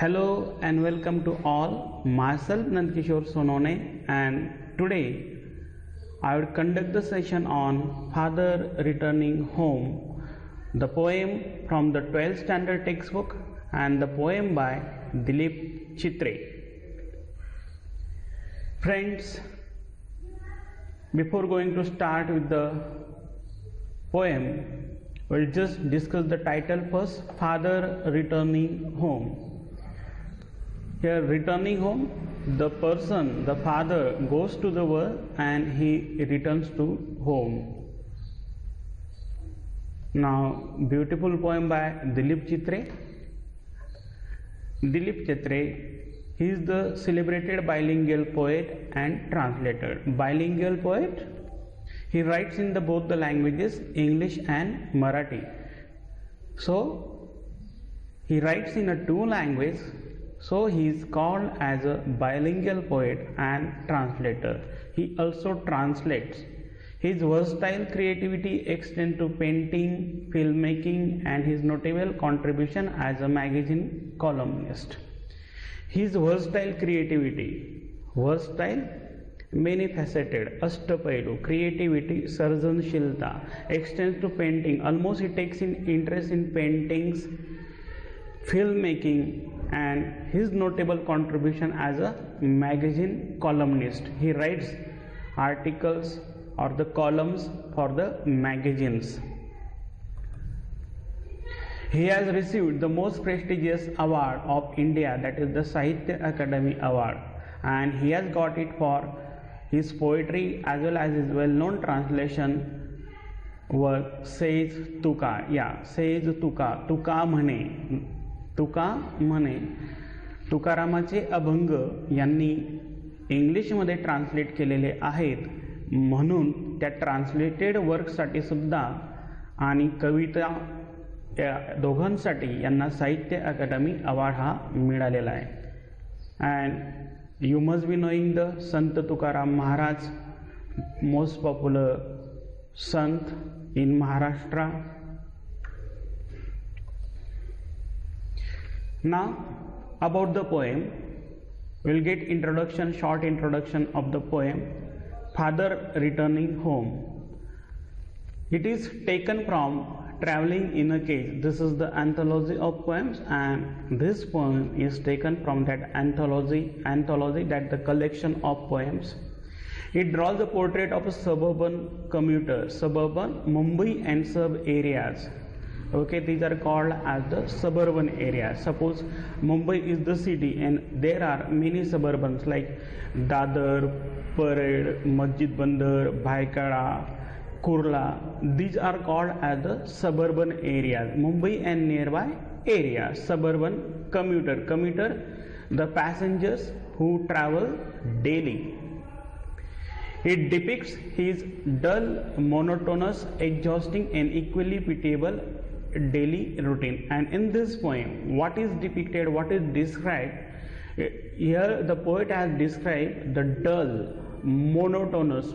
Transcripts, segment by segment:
Hello and welcome to all. Myself Nandkishore Sonone, and today I will conduct the session on Father Returning Home, the poem from the 12th standard textbook and the poem by Dilip Chitre. Friends, before going to start with the poem, we'll just discuss the title first, Father Returning Home. Here, returning home, the person, the father goes to the world and he returns to home. Now, beautiful poem by Dilip Chitre. Dilip Chitre, he is the celebrated bilingual poet and translator. Bilingual poet, he writes in both the languages English and Marathi. So, he writes in a two languages. So he is called as a bilingual poet and translator. He also translates. His versatile creativity extends to painting, filmmaking, and his notable contribution as a magazine columnist. His versatile creativity, many faceted, ashtapailu, creativity, sarjanshilta, extends to painting. Almost he takes interest in paintings, filmmaking, and his notable contribution as a magazine columnist. He writes articles or the columns for the magazines. He has received the most prestigious award of India, that is the Sahitya Akademi Award, and he has got it for his poetry as well as his well-known translation work Says Tuka. Says Tuka, Tuka म्हणे, तुका म्हणे. तुकारामाचे अभंग यांनी इंग्लिशमध्ये translate केलेले आहेत, म्हणून त्या translated वर्कसाठी सुद्धा आणि कविता या दोघांसाठी यांना साहित्य अकादमी अवॉर्ड हा मिळालेला आहे. And you must be knowing the Sant Tukaram Maharaj, most popular Sant in Maharashtra. Now about the poem, we'll get short introduction of the poem Father Returning Home. It is taken from Traveling in a Cage. This is the anthology of poems, and this poem is taken from that anthology, that the collection of poems. It draws the portrait of a suburban commuter, suburban Mumbai and sub areas. Okay, these are called as the suburban areas. Suppose Mumbai is the city and there are many suburbans like Dadar, Parade, Masjid Bandar, Bhaikara, Kurla. These are called as the suburban areas. Mumbai and nearby areas. Suburban commuter, the passengers who travel daily. It depicts his dull, monotonous, exhausting and equally pitiable daily routine. And in this poem, what is depicted, what is described, here the poet has described the dull, monotonous,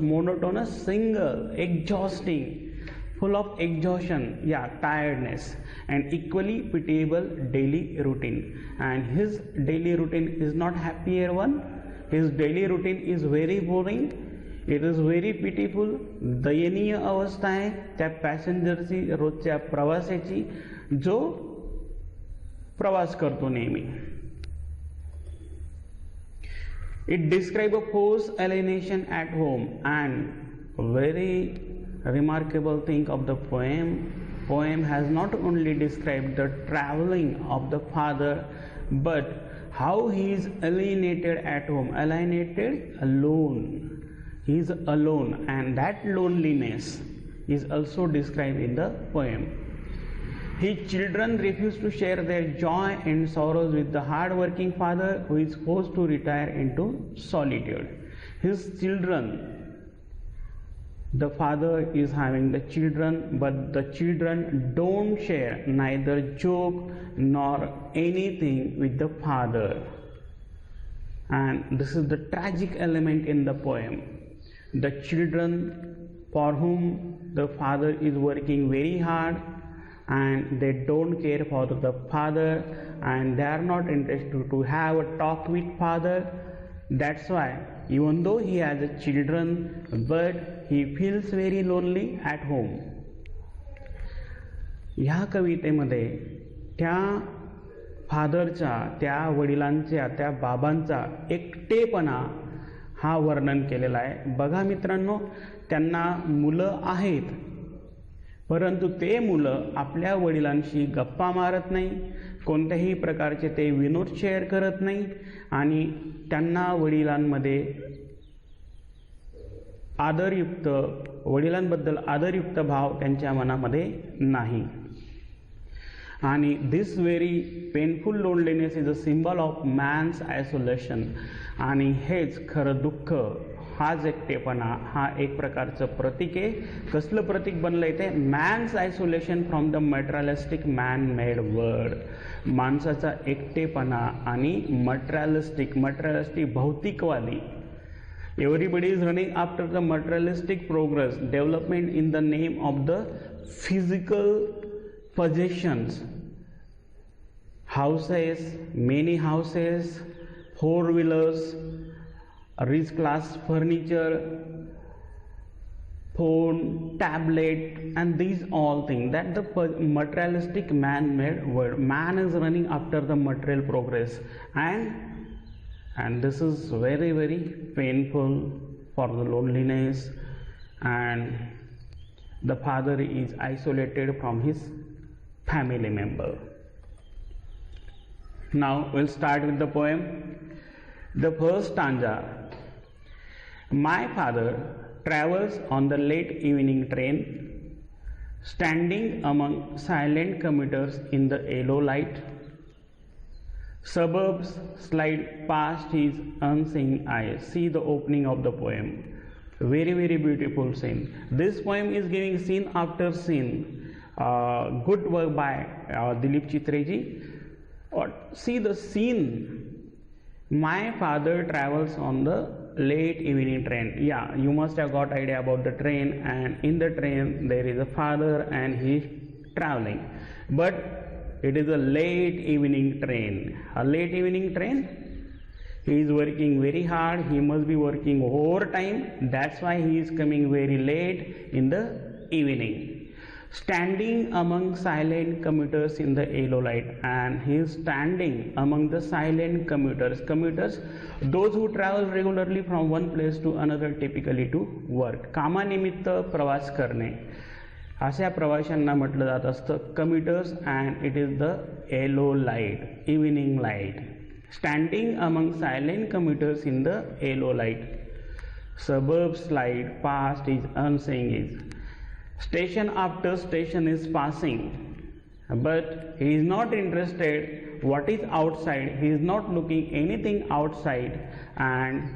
single, exhausting, full of exhaustion, tiredness, and equally pitiable daily routine. And his daily routine is not happier one. His daily routine is very boring. It is very pitiful. दयनीय अवस्था आहे त्या पॅसेंजरची, रोजच्या प्रवासाची, जो प्रवास करतो नेहमी. It describe a force alienation at home. And very remarkable thing of the poem has not only described the traveling of the father, but how he is alienated at home, alienated, alone. He is alone, and that loneliness is also described in the poem. His children refuse to share their joy and sorrows with the hard-working father who is forced to retire into solitude. His children, the father is having the children, but the children don't share neither joke nor anything with the father. And this is the tragic element in the poem. The children for whom the father is working very hard and they don't care for the father, and they are not interested to have a talk with father. That's why even though he has a children, but he feels very lonely at home. ह्या कवितेमध्ये त्या फादरच्या, त्या वडिलांच्या, त्या बाबांचा एकटेपणा हा वर्णन केलेला आहे. बघा मित्रांनो, त्यांना मुलं आहेत, परंतु ते मुलं आपल्या वडिलांशी गप्पा मारत नाही, कोणत्याही प्रकारचे ते विनोद शेअर करत नाही, आणि त्यांना वडिलांमध्ये आदरयुक्त, वडिलांबद्दल आदरयुक्त भाव त्यांच्या मनामध्ये नाही. आणि this very painful loneliness is a symbol of man's isolation. आणि हेच खरं दुःख, हाच एकटेपणा हा एक प्रकारचं प्रतीक आहे. कसलं प्रतीक बनलं इथे? Man's isolation from the materialistic man made world. माणसाचा एकटेपणा आणि मटेरियलिस्टिक भौतिकवादी. Everybody is running after the materialistic progress, development in the name of the physical possessions, houses, many houses, four-wheelers, rich class furniture, phone, tablet, and these all things, that the materialistic man-made world. Man is running after the material progress, and this is very, very painful for the loneliness, and the father is isolated from his family member. Now we'll start with the poem. The first stanza. My father travels on the late evening train, standing among silent commuters in the yellow light. Suburbs slide past his unseeing eyes. See the opening of the poem. Very, very beautiful scene. This poem is giving scene after scene. Good work by Dilip Chitreji. See the scene. My father travels on the late evening train. Yeah, you must have got idea about the train, and in the train there is a father and he is traveling. But it is a late evening train. A late evening train. He is working very hard. He must be working overtime. That's why he is coming very late in the evening. Standing among silent commuters in the yellow light, and he is standing among the silent commuters. Commuters, those who travel regularly from one place to another, typically to work. कामानिमित्त प्रवास करणे, अशा प्रवाशांना म्हटलं जात असतं commuters, and it is the yellow light, evening light. Standing among silent commuters in the yellow light. Suburbs slide past his unseeing eyes. Station after station is passing, but he is not interested what is outside. He is not looking anything outside, and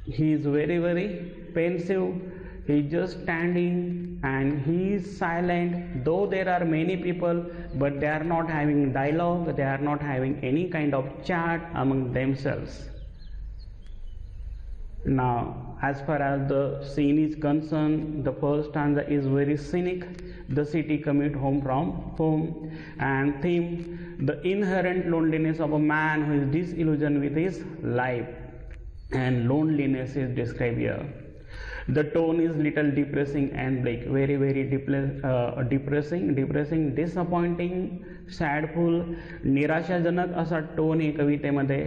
he is very, very pensive. He is just standing and he is silent. Though there are many people, but they are not having dialogue. They are not having any kind of chat among themselves. Now, as far as the scene is concerned, the first stanza is very scenic. The city commute home from home, and theme, the inherent loneliness of a man who is disillusioned with his life, and loneliness is described here. The tone is little depressing and bleak, very, very depressing, disappointing, sadful, निराशाजनक असा tone आहे कवितेमध्ये.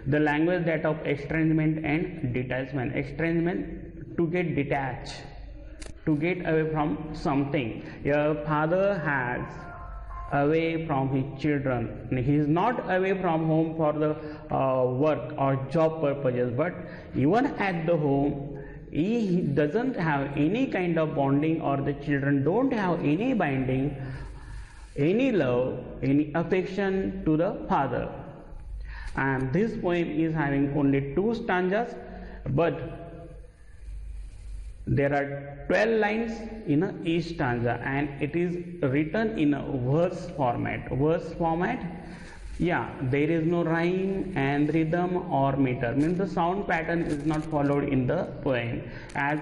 The language that of estrangement and detachment. Estrangement, to get detached, to get away from something. Your father has away from his children. He is not away from home for the work or job purposes, but even at the home he doesn't have any kind of bonding, or the children don't have any binding, any love, any affection to the father. And this poem is having only 2 stanzas, but there are 12 lines in each stanza, and it is written in a verse format. Yeah, there is no rhyme and rhythm or meter, means the sound pattern is not followed in the poem. As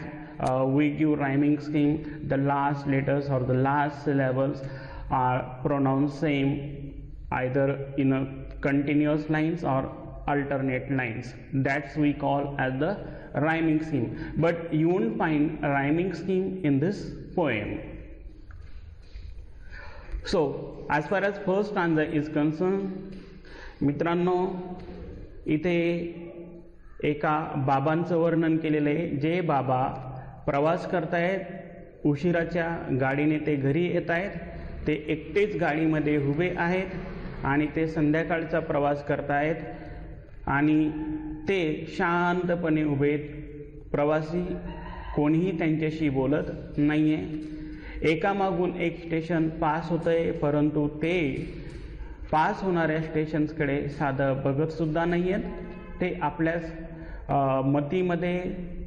we give rhyming scheme, the last letters or the last syllables are pronounced same either in a continuous lines or alternate lines. That's we call as the rhyming scheme, but you won't find a rhyming scheme in this poem. So as far as first stanza is concerned, मित्रांनो इथे एका बाबांचं वर्णन केलेलं आहे, जे बाबा प्रवास करतायत, उशिराच्या गाडीने ते घरी येत आहेत, ते एकटेच गाडीमध्ये उभे आहेत आणि ते संध्याकाळचा प्रवास करतायत आणि ते शांतपणे उभे आहेत. प्रवासी कोणीही त्यांच्याशी बोलत नाही आहे. एकामागून एक स्टेशन पास होतं आहे, परंतु ते पास होणाऱ्या स्टेशन्सकडे साधं बघतसुद्धा नाही आहेत. ते आपल्याच मतीमध्ये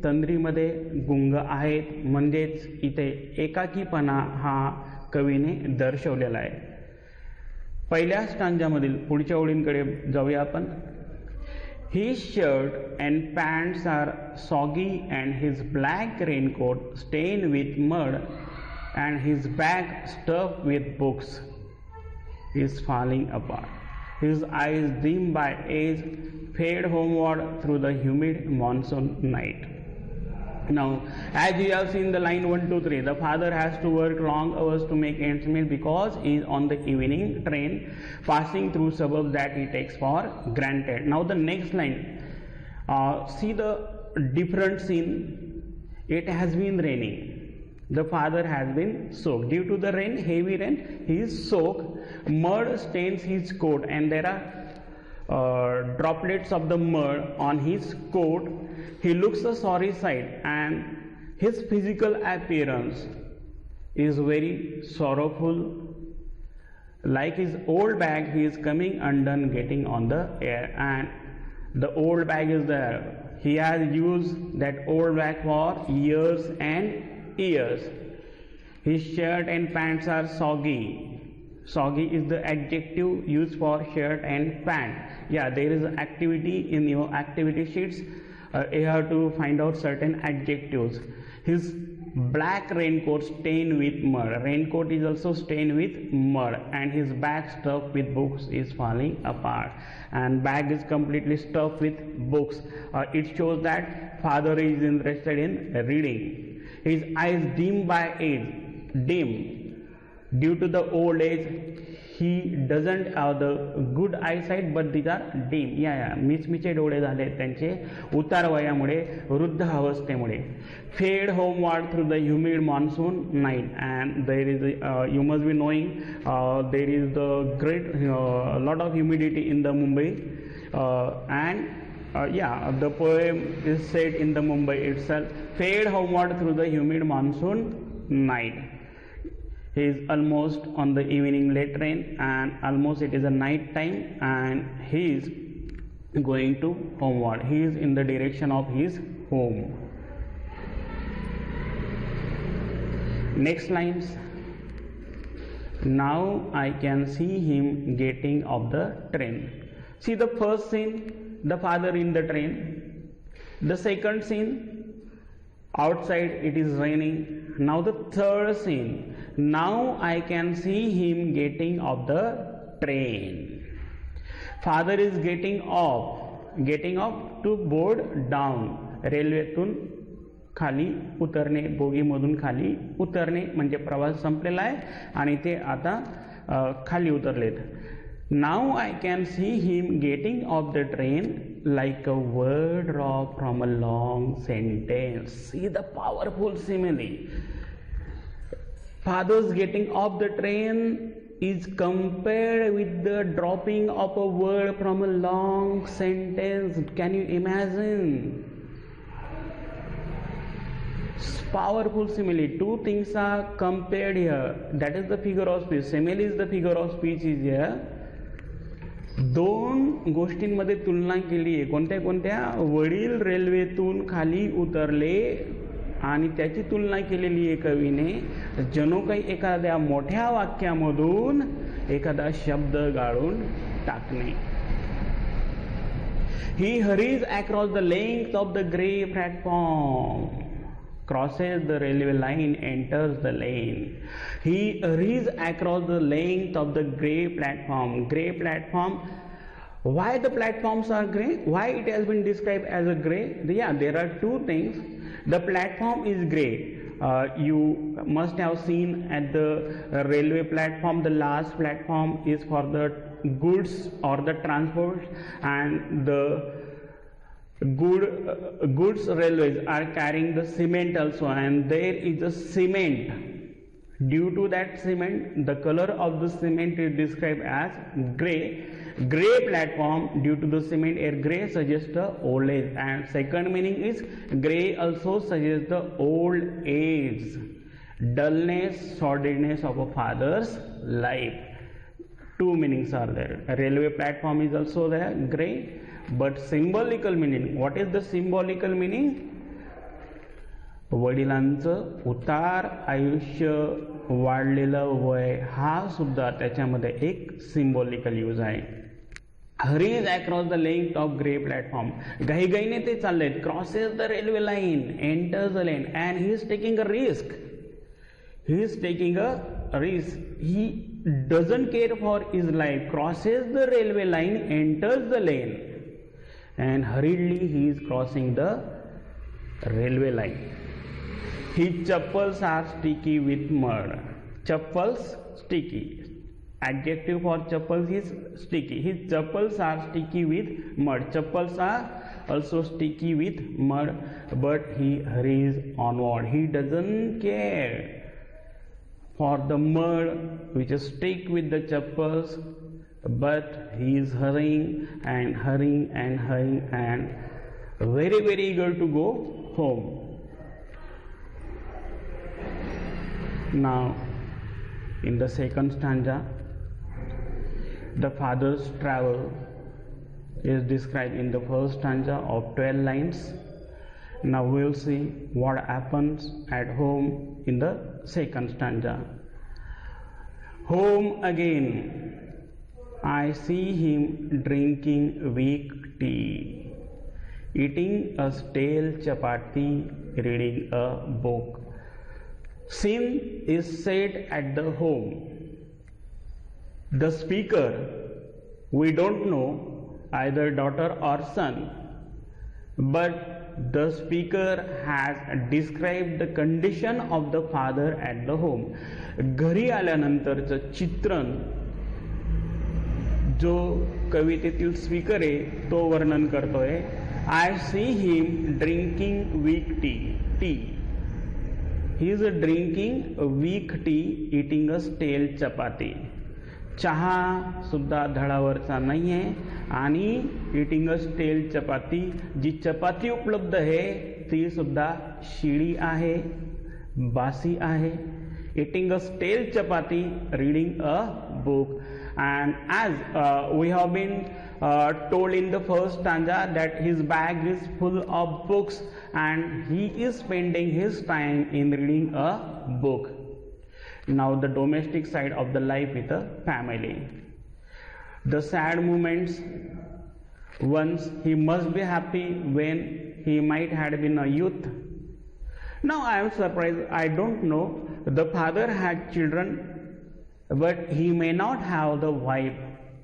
तंद्रीमध्ये गुंग आहेत. म्हणजेच इथे एकाकीपणा हा कवीने दर्शवलेला आहे. पहिल्या स्टांजामधील पुढच्या ओळींकडे जाऊया आपण. His shirt and pants are soggy and his black raincoat stained with mud and his bag stuffed with books is falling apart. His eyes dim by age fade homeward through the humid monsoon night. Now, as you have seen the line 1, 2, 3, the father has to work long hours to make ends meet because he is on the evening train passing through suburbs that he takes for granted. Now the next line, see the different scene. It has been raining. The father has been soaked. Due to the rain, heavy rain, he is soaked. Mud stains his coat and there are droplets of the mud on his coat. He looks a sorry sight and his physical appearance is very sorrowful. Like his old bag, he is coming undone, getting on the air, and the old bag is there. He has used that old bag for years and years. His shirt and pants are soggy. Soggy is the adjective used for shirt and pant. Yeah, there is activity in your activity sheets. You have to find out certain adjectives. His black raincoat stained with mud. Raincoat is also stained with mud, and his bag stuffed with books is falling apart. And bag is completely stuffed with books. It shows that father is interested in reading. His eyes dim by age. Dim. Due to the old age, he doesn't have the good eyesight, but these are dim. मिचमिचे डोळे झाले त्यांचे उतार वयामुळे, वृद्ध अवस्थेमुळे. Fade homeward through the humid monsoon night, and there is you must be knowing there is the great lot of humidity in the Mumbai, and the poem is set in the Mumbai itself. Fade homeward through the humid monsoon night. He is almost on the evening late train, and almost it is a night time, and he is going to homeward. He is in the direction of his home. Next lines. Now I can see him getting off the train. See the first scene, the father in the train. The second scene, outside it is raining. Now the third scene, now I can see him getting off the train. Father is getting off to board down. रेल्वेतून खाली उतरणे, बोगीमधून खाली उतरणे म्हणजे प्रवास संपलेला आहे आणि ते आता खाली उतरलेत. Now I can see him getting off the train like a word dropped from a long sentence. See the powerful simile. Father's getting off the train is compared with the dropping of a word from a long sentence. Can you imagine? Powerful simile. Two things are compared here. That is the figure of speech. Simile is the figure of speech is here. दोन गोष्टींमध्ये तुलना केली आहे. कोणत्या कोणत्या? वडील रेल्वेतून खाली उतरले आणि त्याची तुलना केलेली आहे कवीने जणू काही एखाद्या मोठ्या वाक्यामधून एखादा शब्द गाळून टाकणे. He hurries across the length of the grey platform. crosses the railway line, enters the lane. He hurries across the length of the grey platform. Grey platform. Why the platforms are grey? Why it has been described as a grey? Yeah, there are two things. The platform is grey. You must have seen at the railway platform, the last platform is for the goods or the transport, and the goods railways are carrying the cement also, and there is a cement. Due to that cement, the color of the cement is described as grey. Grey platform, due to the cement air, grey suggests the old age. And second meaning is grey also suggests the old age, dullness, sordidness of a father's life. Two meanings are there. A railway platform is also there, grey. But symbolical meaning, what is the symbolical meaning? वडिलांचं उतार आयुष्य, वाढलेलं वय, हा सुद्धा त्याच्यामध्ये एक symbolical use आहे. Hurries across the length of grey platform. घाईघाईने ते चालले, crosses the railway line, enters the lane, and he is taking a risk. He is taking a risk. He doesn't care for his life. Crosses the railway line, enters the lane, and hurriedly he is crossing the railway line. His chappals are sticky with mud. Chappals, sticky. Adjective for chappals is sticky. His chappals are sticky with mud. Chappals are also sticky with mud, but he hurries onward. He doesn't care for the mud which is stick with the chappals, but he is hurrying and hurrying and hurrying and very very eager to go home. Now in the second stanza, the father's travel is described in the first stanza of 12 lines. Now we will see what happens at home in the second stanza. Home again, I see him drinking weak tea, eating a stale chapati, reading a book. Sin is said at the home. The speaker, we don't know, either daughter or son, but the speaker has described the condition of the father at the home. घरी आल्यानंतरचं चित्रण जो कवितेतील speaker आहे तो वर्णन करतोय. I see him drinking weak tea. He is drinking weak tea, eating a stale chapati. चहा सुद्धा धडावरचा नाही आहे आणि इटिंग अ स्टेल चपाती, जी चपाती उपलब्ध आहे ती सुद्धा शिळी आहे, बासी आहे. Eating a stale chapati, reading a book. And as we have been told in the first stanza that his bag is full of books and he is spending his time in reading a book. Now the domestic side of the life with the family. The sad moments, once he must be happy when he might have been a youth. Now I am surprised, I don't know, the father had children, but he may not have the wife.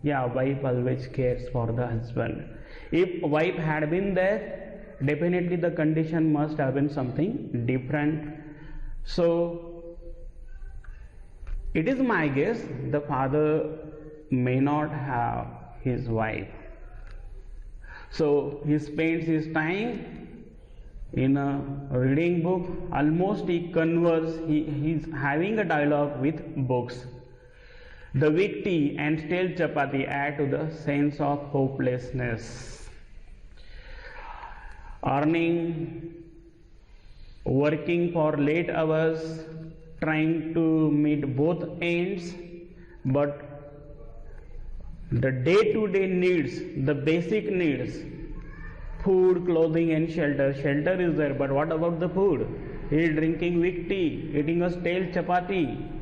Yeah, wife always cares for the husband. If wife had been there, definitely the condition must have been something different. So it is my guess the father may not have his wife. So he spends his time in a reading book. Almost he converses, he is having a dialogue with books. The weak tea and stale chapati add to the sense of hopelessness. Earning, working for late hours, trying to meet both ends, but the day-to-day needs, the basic needs, food, clothing and shelter. Shelter is there, but what about the food? He is drinking weak tea, eating a stale chapati.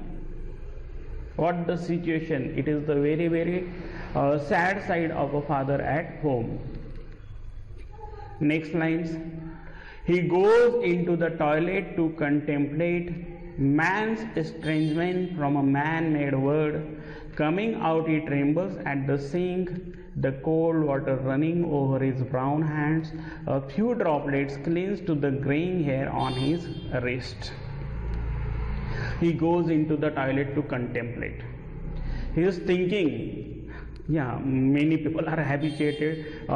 What the situation? It is the very very sad side of a father at home. Next lines. He goes into the toilet to contemplate man's estrangement from a man-made world. Coming out, he trembles at the sink, the cold water running over his brown hands. A few droplets cling to the graying hair on his wrist. He goes into the toilet to contemplate. He is thinking. Yeah, many people are habituated.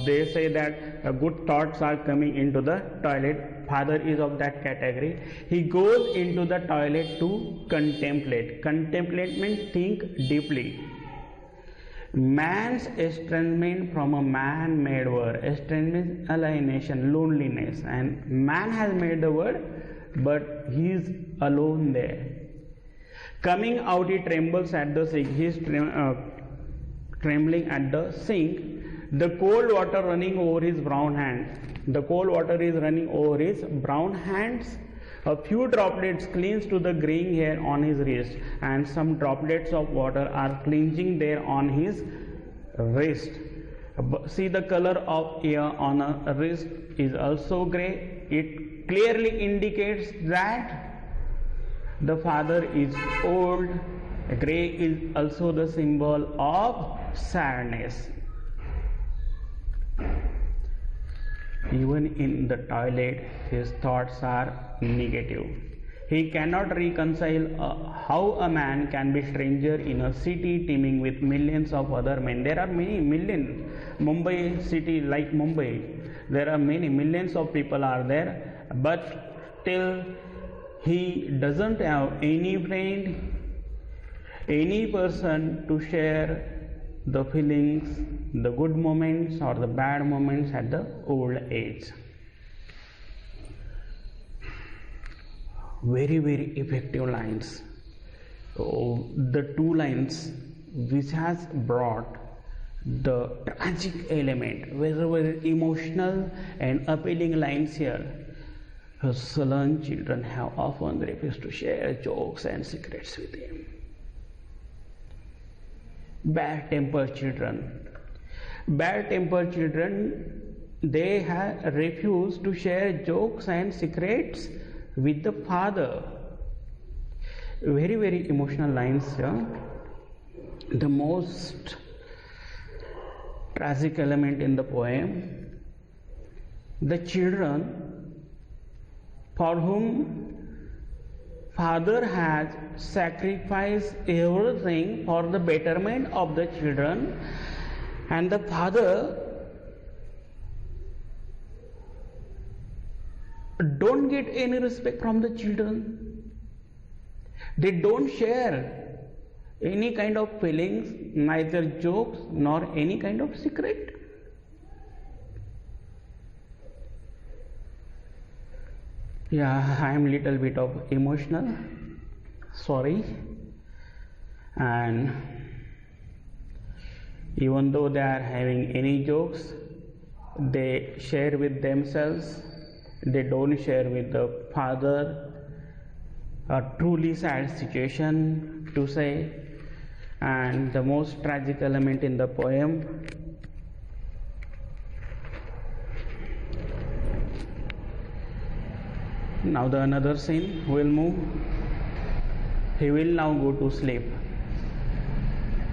They say that good thoughts are coming into the toilet. Father is of that category. He goes into the toilet to contemplate. Contemplate means think deeply. Man's estrangement from a man-made world. Estrangement, alienation, loneliness, and man has made the world, but he is alone there. Coming out, he trembles at the sink. He is trembling at the sink, the cold water running over his brown hands. The cold water is running over his brown hands. A few droplets cling to the graying hair on his wrist, and some droplets of water are clinging there on his wrist. See, the color of hair on a wrist is also gray. It clearly indicates that the father is old. Gray is also the symbol of sadness. Even in the toilet, his thoughts are negative. He cannot reconcile how a man can be stranger in a city teeming with millions of other men. There are many millions. Mumbai city, like Mumbai, there are many millions of people are there, but still he doesn't have any friend, any person to share the feelings, the good moments or the bad moments at the old age. Very, very effective lines. The two lines which has brought the tragic element, very, very emotional and appealing lines here. Her sullen children have often refused to share jokes and secrets with him. Bad-tempered children. Bad-tempered children, they have refused to share jokes and secrets with the father. Very, very emotional lines here. The most tragic element in the poem, the children for whom father has sacrificed everything for the betterment of the children, and the father don't get any respect from the children. They don't share any kind of feelings, neither jokes nor any kind of secret. Yeah, I am little bit of emotional, sorry. And even though they are having any jokes, they share with themselves, they don't share with the father. A truly sad situation to say. And the most tragic element in the poem, now the another scene will move. He will now go to sleep,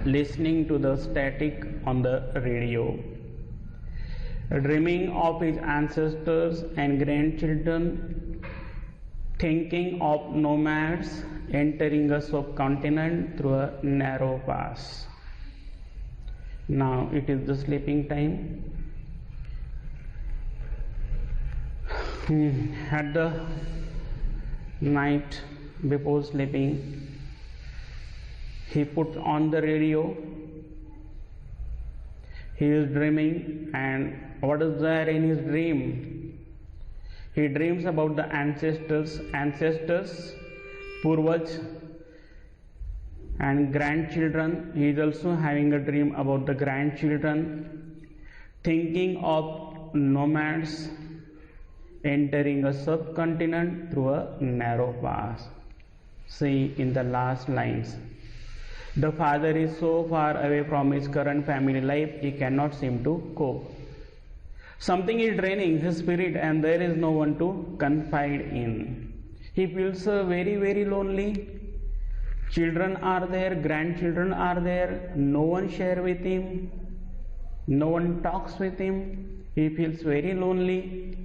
listening to the static on the radio, dreaming of his ancestors and grandchildren, thinking of nomads entering a subcontinent through a narrow pass. Now it is the sleeping time. At the night before sleeping, he put on the radio. He is dreaming, and what is there in his dream? He dreams about the ancestors, Purvaj, and grandchildren. He is also having a dream about the grandchildren, thinking of nomads entering a subcontinent through a narrow pass. See in the last lines, the father is so far away from his current family life, he cannot seem to cope. Something is draining his spirit and there is no one to confide in. He feels very, very lonely. Children are there, grandchildren are there, no one share with him, no one talks with him. He feels very lonely.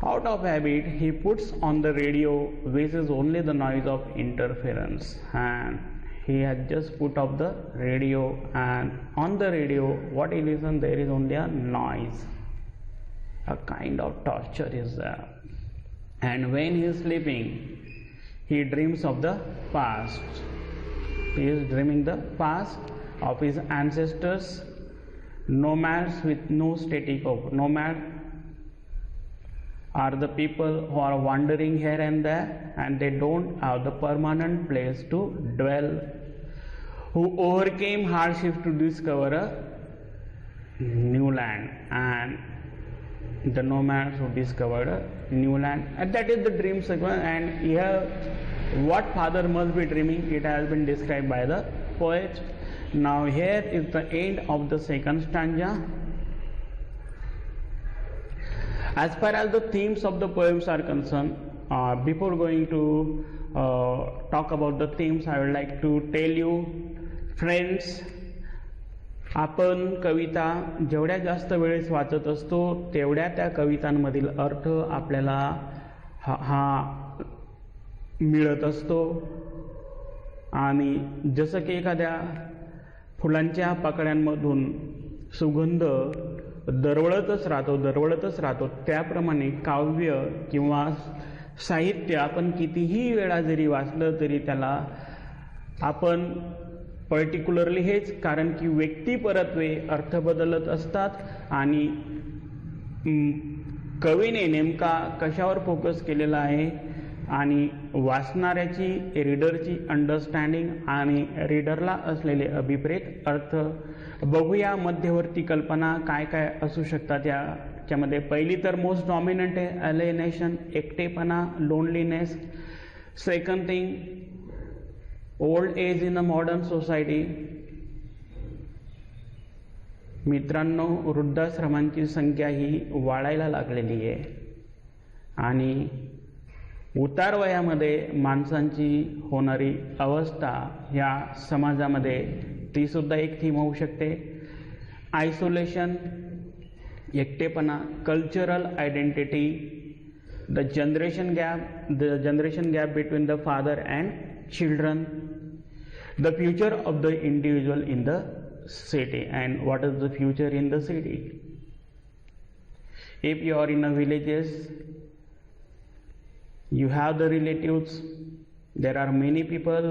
Out of habit, he puts on the radio, which is only the noise of interference, and he has just put up the radio, and on the radio what he listens, there is only a noise. A kind of torture is there. And when he is sleeping, he dreams of the past. He is dreaming the past of his ancestors, nomads with no static hope. Nomad are the people who are wandering here and there and they don't have the permanent place to dwell, who overcame hardship to discover a new land, and the nomads who discovered a new land. And that is the dream sequence. And here what father must be dreaming, it has been described by the poet. Now here is the end of the second stanza. As far as the themes of the poems are concerned, before going to talk about the themes, I would like to tell you, friends, आपण कविता जेवढ्या जास्त वेळेस वाचत असतो तेवढ्या त्या कवितांमधील अर्थ आपल्याला हा मिळत असतो. आणि जसं की एखाद्या फुलांच्या पाकळ्यांमधून सुगंध दरवळतच राहतो त्याप्रमाणे काव्य किंवा साहित्य आपण कितीही वेळा जरी वाचलं तरी त्याला आपण पर्टिक्युलरली हेच, कारण की व्यक्तिपरत्वे अर्थ बदलत असतात आणि कवीने नेमका कशावर फोकस केलेला आहे आणि वाचणाऱ्याची, रीडरची अंडरस्टँडिंग आणि रीडरला असलेले अभिप्रेत अर्थ बघूया. मध्यवर्ती कल्पना काय काय असू शकतात याच्यामध्ये. पहिली तर मोस्ट डॉमिनंट आहे अलिनेशन, एकटेपणा, loneliness. Second thing, old age in a modern society. मित्रांनो, वृद्धाश्रमांची संख्या ही वाढायला लागलेली आहे आणि उतार वयामध्ये माणसांची होणारी अवस्था या समाजामध्ये ती सुद्धा एक थीम होऊ शकते. आयसोलेशन, एकटेपणा, cultural identity, the generation gap between the father and children, the future of the individual in the city. And what is the future in the city? If you are in a villages, you have the relatives, there are many people,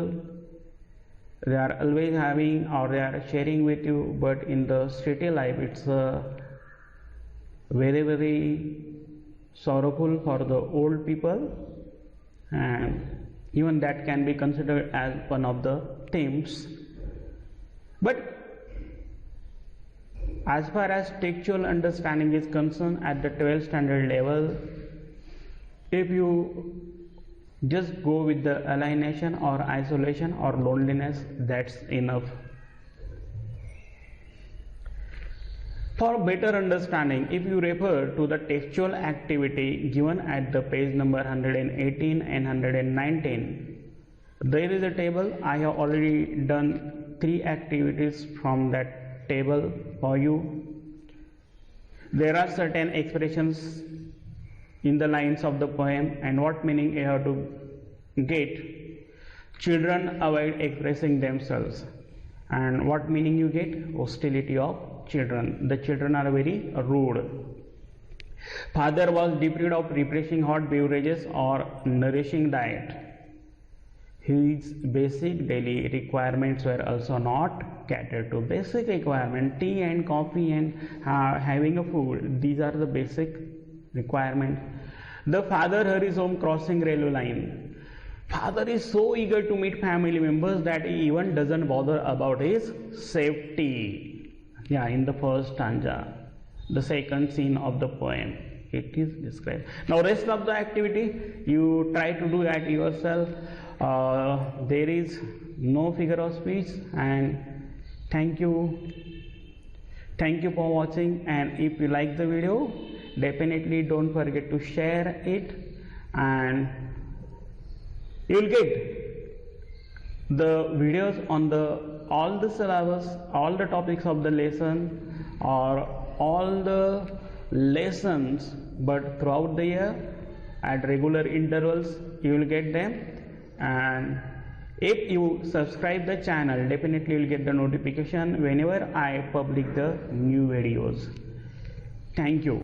they are always having or they are sharing with you, but in the city life it's very, very sorrowful for the old people, and even that can be considered as one of the themes. But as far as textual understanding is concerned, at the 12th standard level, if you just go with the alienation or isolation or loneliness, that's enough. For better understanding, if you refer to the textual activity given at the page number 118 and 119, there is a table. I have already done 3 activities from that table for you. There are certain expressions in the lines of the poem, and what meaning you have to get. Children avoid expressing themselves, and what meaning you get? Hostility of children. The children are very rude. Father was deprived of refreshing hot beverages or nourishing diet. His basic daily requirements were also not catered to. Basic requirement, tea and coffee and having a food, these are the basic requirements. The father hurries home crossing railway line. Father is so eager to meet family members that he even doesn't bother about his safety. Yeah, in the first stanza, the second scene of the poem, it is described. Now rest of the activity you try to do at yourself. There is no figure of speech, and thank you Thank you for watching, and if you like the video, definitely don't forget to share it, and you will get the videos on all the syllabus, all the topics of the lesson, or all the lessons, but throughout the year at regular intervals you will get them. And if you subscribe the channel, definitely you will get the notification whenever I publish the new videos. Thank you.